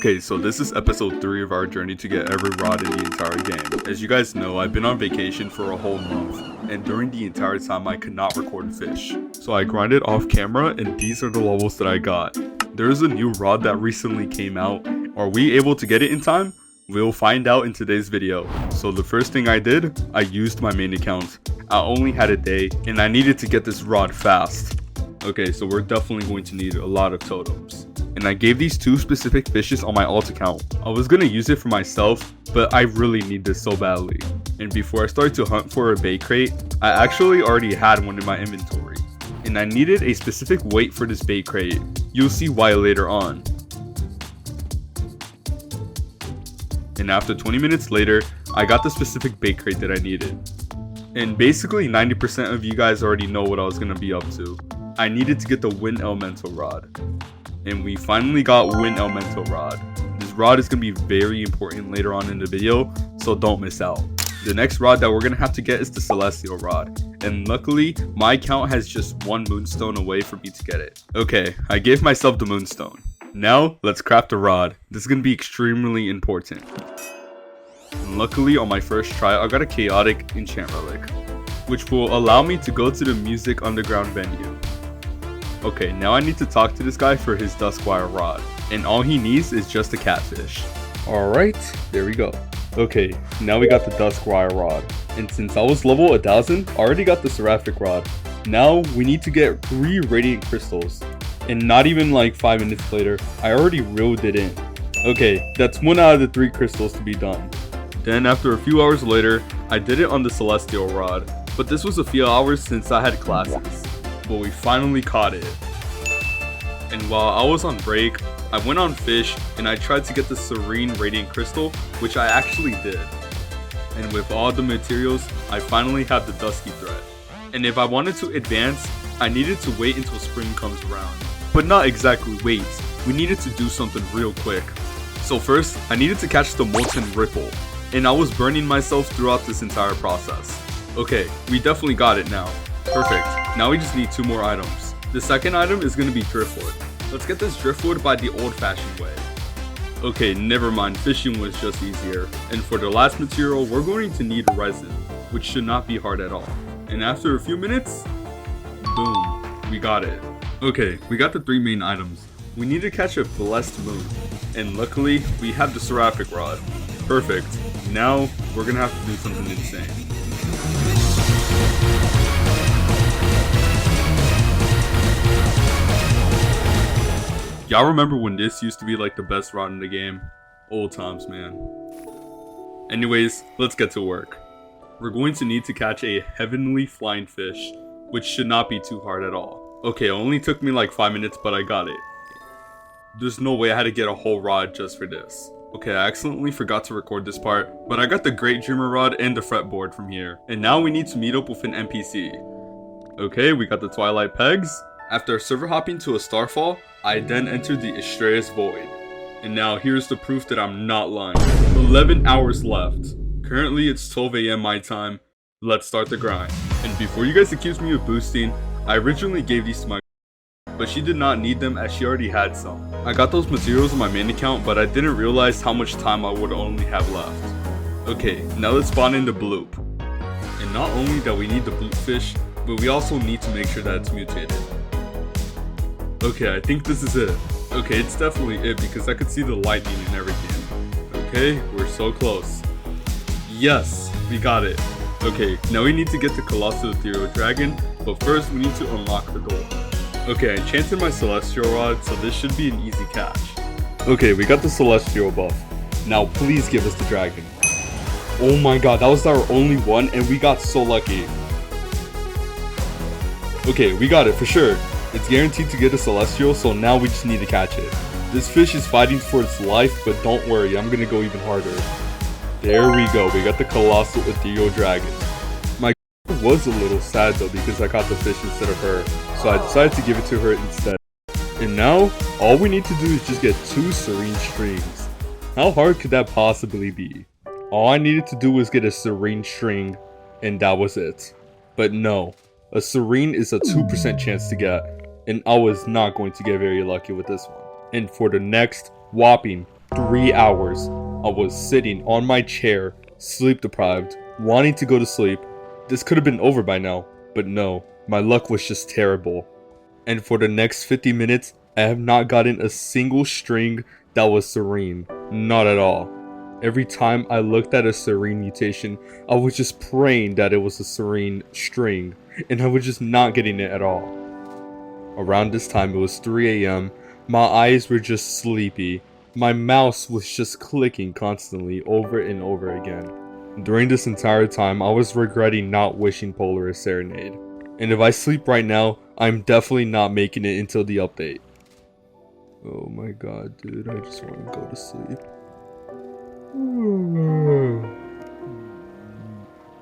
Okay, so this is episode 3 of our journey to get every rod in the entire game. As you guys know, I've been on vacation for a whole month, and during the entire time I could not record Fisch. So I grinded off camera, and these are the levels that I got. There is a new rod that recently came out. Are we able to get it in time? We'll find out in today's video. So the first thing I did, I used my main account. I only had a day, and I needed to get this rod fast. Okay, so we're definitely going to need a lot of totems. And I gave these 2 specific fishes on my alt account. I was gonna use it for myself, but I really need this so badly. And before I started to hunt for a bait crate, I actually already had one in my inventory. And I needed a specific weight for this bait crate. You'll see why later on. And after 20 minutes later, I got the specific bait crate that I needed. And basically 90% of you guys already know what I was gonna be up to. I needed to get the wind elemental rod. And we finally got wind elemental rod. This rod is going to be very important later on in the video, so don't miss out. The next rod that we're going to have to get is the celestial rod. And luckily, my account has just 1 moonstone away for me to get it. Okay, I gave myself the moonstone. Now, let's craft a rod. This is going to be extremely important. And luckily, on my first try, I got a chaotic enchant relic, which will allow me to go to the music underground venue. Okay, now I need to talk to this guy for his Duskwire rod, and all he needs is just a catfish. Alright, there we go. Okay, now we got the Duskwire rod, and since I was level 1000, I already got the seraphic rod. Now we need to get 3 radiant crystals, and not even like 5 minutes later, I already reeled it in. Okay, that's 1 out of the 3 crystals to be done. Then after a few hours later, I did it on the celestial rod, but this was a few hours since I had classes. But we finally caught it. And while I was on break, I went on Fisch and I tried to get the serene radiant crystal, which I actually did. And with all the materials, I finally have the dusky thread. And if I wanted to advance, I needed to wait until spring comes around. But not exactly wait, we needed to do something real quick. So first, I needed to catch the molten ripple, and I was burning myself throughout this entire process. Okay, we definitely got it now. Perfect. Now we just need 2 more items. The second item is going to be driftwood. Let's get this driftwood by the old-fashioned way. Okay, never mind. Fishing was just easier. And for the last material, we're going to need resin, which should not be hard at all. And after a few minutes, boom, we got it. Okay, we got the 3 main items. We need to catch a blessed moon. And luckily, we have the seraphic rod. Perfect. Now, we're going to have to do something insane. Y'all remember when this used to be like the best rod in the game? Old times, man. Anyways, let's get to work. We're going to need to catch a heavenly flying fish, which should not be too hard at all. Okay, it only took me like 5 minutes, but I got it. There's no way I had to get a whole rod just for this. Okay, I accidentally forgot to record this part, but I got the Great Dreamer rod and the fretboard from here. And now we need to meet up with an NPC. Okay, we got the Twilight Pegs. After server hopping to a Starfall, I then entered the Astraeus Void. And now here's the proof that I'm not lying. 11 hours left. Currently it's 12 AM my time. Let's start the grind. And before you guys accuse me of boosting, I originally gave these to my but she did not need them as she already had some. I got those materials on my main account, but I didn't realize how much time I would only have left. Okay, now let's spawn in the bloop. And not only that we need the bloop fish, but we also need to make sure that it's mutated. Okay, I think this is it. Okay, it's definitely it because I could see the lightning and everything. Okay, we're so close. Yes, we got it. Okay, now we need to get the Colossal Ethereal Dragon, but first we need to unlock the goal. Okay, I enchanted my Celestial Rod, so this should be an easy catch. Okay, we got the Celestial buff. Now please give us the dragon. Oh my god, that was our only one and we got so lucky. Okay, we got it for sure. It's guaranteed to get a Celestial, so now we just need to catch it. This fish is fighting for its life, but don't worry, I'm gonna go even harder. There we go, we got the Colossal Ethereal Dragon. My was a little sad though because I caught the fish instead of her, so I decided to give it to her instead. And now, all we need to do is just get 2 serene strings. How hard could that possibly be? All I needed to do was get a serene string, and that was it. But no, a serene is a 2% chance to get, and I was not going to get very lucky with this one. And for the next whopping 3 hours. I was sitting on my chair, sleep deprived, wanting to go to sleep. This could have been over by now, but no, my luck was just terrible. And for the next 50 minutes, I have not gotten a single string that was serene. Not at all. Every time I looked at a serene mutation, I was just praying that it was a serene string, and I was just not getting it at all. Around this time, it was 3 a.m. My eyes were just sleepy. My mouse was just clicking constantly over and over again. During this entire time, I was regretting not wishing Polaris Serenade. And if I sleep right now, I'm definitely not making it until the update. Oh my god, dude, I just want to go to sleep.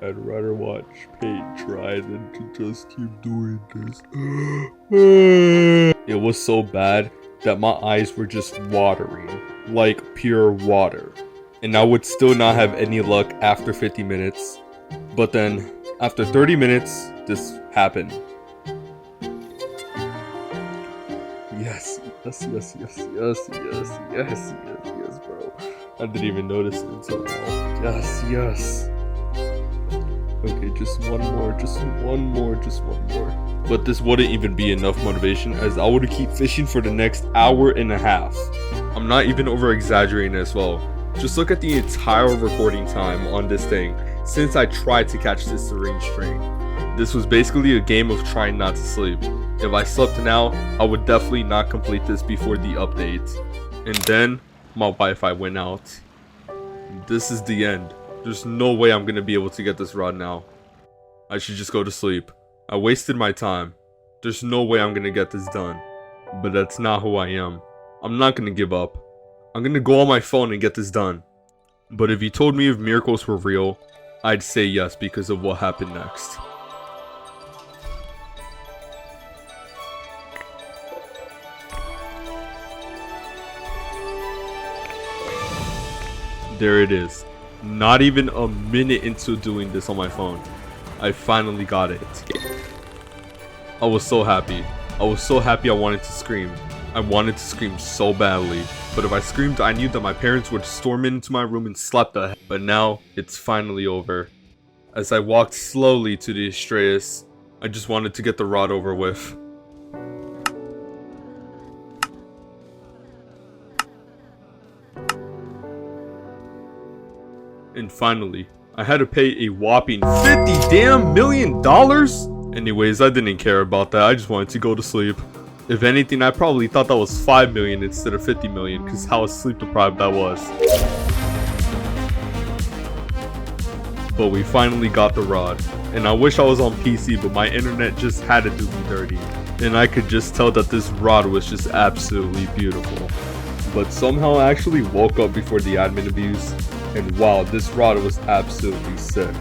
I'd rather watch paint dry than to just keep doing this. It was so bad that my eyes were just watering, like pure water. And I would still not have any luck after 50 minutes. But then, after 30 minutes, this happened. Yes, bro. I didn't even notice it until now. Yes. Okay, just one more. But this wouldn't even be enough motivation, as I would keep fishing for the next hour and a half. I'm not even over exaggerating as well. Just look at the entire recording time on this thing since I tried to catch this serene string. This was basically a game of trying not to sleep. If I slept now, I would definitely not complete this before the update. And then, my Wi-Fi went out. This is the end. There's no way I'm gonna be able to get this rod now. I should just go to sleep. I wasted my time. There's no way I'm gonna get this done. But that's not who I am. I'm not gonna give up. I'm gonna go on my phone and get this done. But if you told me if miracles were real, I'd say yes because of what happened next. There it is. Not even a minute into doing this on my phone, I finally got it. I was so happy. I wanted to scream. I wanted to scream so badly. But if I screamed, I knew that my parents would storm into my room and slap the heck. But now, it's finally over. As I walked slowly to the Astraeus, I just wanted to get the rod over with. And finally, I had to pay a whopping $50 million. Anyways, I didn't care about that. I just wanted to go to sleep. If anything, I probably thought that was 5 million instead of 50 million because how sleep deprived I was. But we finally got the rod. And I wish I was on PC, but my internet just had to do me dirty. And I could just tell that this rod was just absolutely beautiful. But somehow I actually woke up before the admin abuse. And wow, this rod was absolutely sick.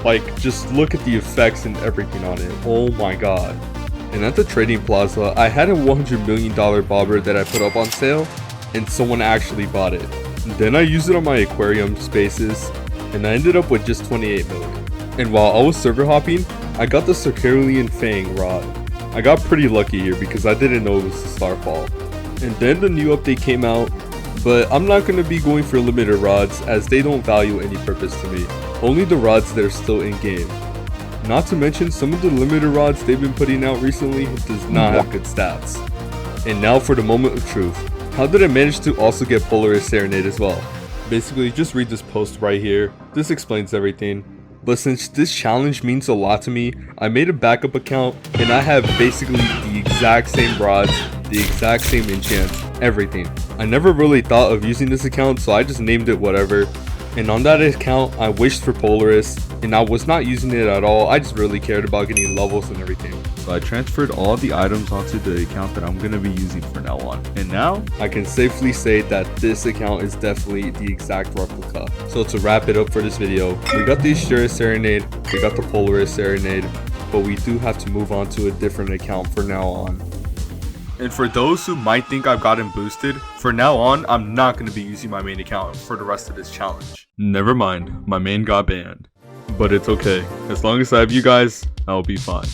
Like, just look at the effects and everything on it. Oh my god. And at the trading plaza, I had a $100 million bobber that I put up on sale, and someone actually bought it. Then I used it on my aquarium spaces, and I ended up with just 28 million. And while I was server hopping, I got the Circarian Fang rod. I got pretty lucky here because I didn't know it was a Starfall. And then the new update came out, but I'm not going to be going for limited rods as they don't value any purpose to me. Only the rods that are still in game. Not to mention some of the limited rods they've been putting out recently does not have good stats. And now for the moment of truth. How did I manage to also get Polaris Serenade as well? Basically, just read this post right here. This explains everything. But since this challenge means a lot to me, I made a backup account and I have basically the exact same rods, the exact same enchants, everything. I never really thought of using this account, so I just named it whatever. And on that account, I wished for Polaris, and I was not using it at all. I just really cared about getting levels and everything. So I transferred all the items onto the account that I'm going to be using from now on. And now, I can safely say that this account is definitely the exact replica. So to wrap it up for this video, we got the Astraeus Serenade, we got the Polaris Serenade, but we do have to move on to a different account for now on. And for those who might think I've gotten boosted, for now on, I'm not going to be using my main account for the rest of this challenge. Never mind, my main got banned. But it's okay, as long as I have you guys, I'll be fine.